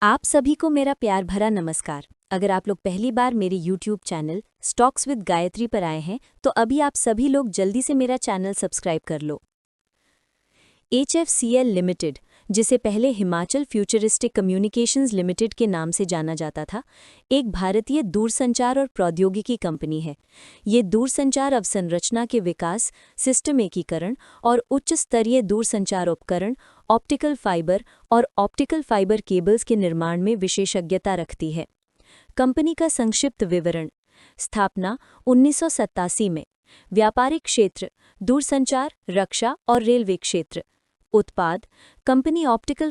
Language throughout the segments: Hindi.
आप सभी को मेरा प्यार भरा नमस्कार। अगर आप लोग पहली बार मेरे YouTube channel stocks with Gayatri पर आए हैं तो अभी आप सभी लोग जल्दी से मेरा चैनल सब्सक्राइब कर लो। HFCL लिमिटेड, जिसे पहले हिमाचल फ्यूचरिस्टिक कम्युनिकेशंस लिमिटेड के नाम से जाना जाता था, एक भारतीय दूरसंचार और प्रौद्योगिकी कंपनी है। ये दूरसंचार अवसंरचना के विकास, सिस्टम एकीकरण और उच्च स्तरीय दूरसंचार उपकरण, ऑप्टिकल फाइबर और ऑप्टिकल फाइबर केबल्स के निर्माण में विशेषज्ञता रखती है। कंपनी का संक्षिप्त विवरण। स्थापना 1987 में। व्यापारिक क्षेत्र दूरसंचार, रक्षा और रेलवे क्षेत्र। उत्पाद company optical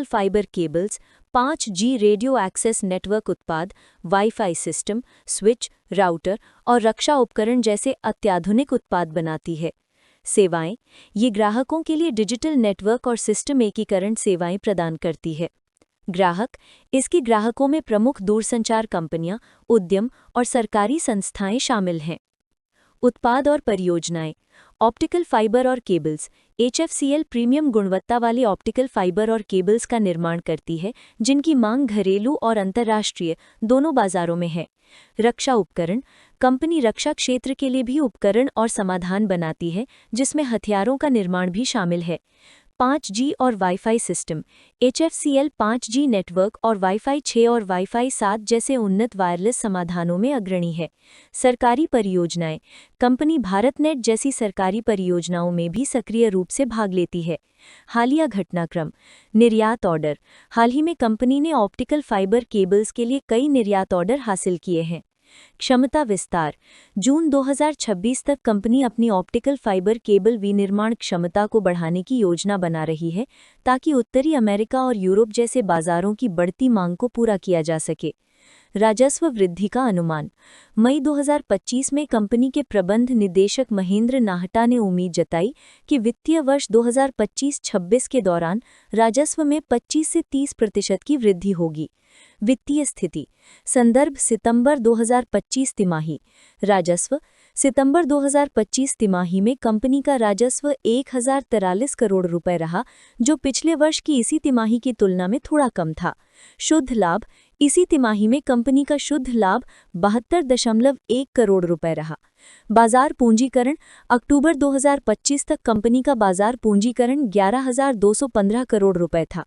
fibre cables, 5G radio access network उत्पाद, वाईफाई सिस्टम, स्विच, राउटर और रक्षा उपकरण जैसे अत्याधुनिक उत्पाद बनाती है। सेवाएं ये ग्राहकों के लिए डिजिटल नेटवर्क और सिस्टम एकीकरण सेवाएं प्रदान करती है। ग्राहक इसकी ग्राहकों में प्रमुख दूरसंचार कंपनियां, उद्यम और सरकारी संस्थाएं शामिल हैं। उत्पाद और परियोजनाएं। ऑप्टिकल फाइबर और केबल्स। HFCL प्रीमियम गुणवत्ता वाले ऑप्टिकल फाइबर और केबल्स का निर्माण करती है, जिनकी मांग घरेलू और अंतर्राष्ट्रीय दोनों बाजारों में है। रक्षा उपकरण। कंपनी रक्षा क्षेत्र के लिए भी उपकरण और समाधान बनाती है, जिसमें हथियारों का निर्माण भी शामिल है। 5G और wifi system. HFCL 5G network और वाईफाई 6 और वाईफाई 7 जैसे उन्नत वायरलेस समाधानों में अग्रणी है। सरकारी परियोजनाएं। कंपनी भारतनेट जैसी सरकारी परियोजनाओं में भी सक्रिय रूप से भाग लेती है। हालिया घटनाक्रम। निर्यात ऑर्डर। हाल ही में कंपनी ने ऑप्टिकल फाइबर केबल्स के लिए कई निर्यात ऑर्डर हासिल किए हैं। क्षमता विस्तार। जून 2026 तक कंपनी अपनी ऑप्टिकल फाइबर केबल विनिर्माण क्षमता को बढ़ाने की योजना बना रही है, ताकि उत्तरी अमेरिका और यूरोप जैसे बाजारों की बढ़ती मांग को पूरा किया जा सके। राजस्व वृद्धि का अनुमान। मई 2025 में कंपनी के प्रबंध निदेशक महेंद्र नाहटा ने उम्मीद जताई कि वित्तीय वर्ष 2025-26 के दौरान राजस्व में 25 से 30% की वृद्धि होगी। वित्तीय स्थिति। संदर्भ सितंबर 2025 तिमाही। राजस्व। सितंबर 2025 तिमाही में कंपनी का राजस्व 1043 करोड़ रुपए रहा, जो पिछले वर्ष की इसी तिमाही की तुलना में थोड़ा कम था। शुद्ध लाभ। इसी तिमाही में कंपनी का शुद्ध लाभ 72.1 करोड़ रुपए रहा। बाजार पूंजीकरण। अक्टूबर 2025 तक कंपनी का बाजार पूंजीकरण 11,215 करोड़ रुपए था।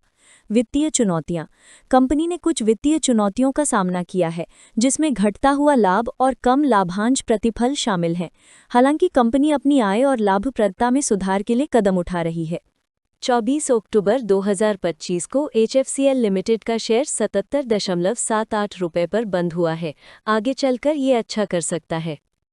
वित्तीय चुनौतियां। कंपनी ने कुछ वित्तीय चुनौतियों का सामना किया है, जिसमें घटता हुआ लाभ और कम लाभांश प्रतिफल शामिल हैं। हालांकि कंपनी अपनी आय और लाभप्रदता में सुधार के लिए कदम उठा रही है। 24 अक्टूबर 2025 को HFCL लिमिटेड का शेयर 77.78 रुपये पर बंद हुआ है। आगे चलकर ये अच्छा कर सकता है।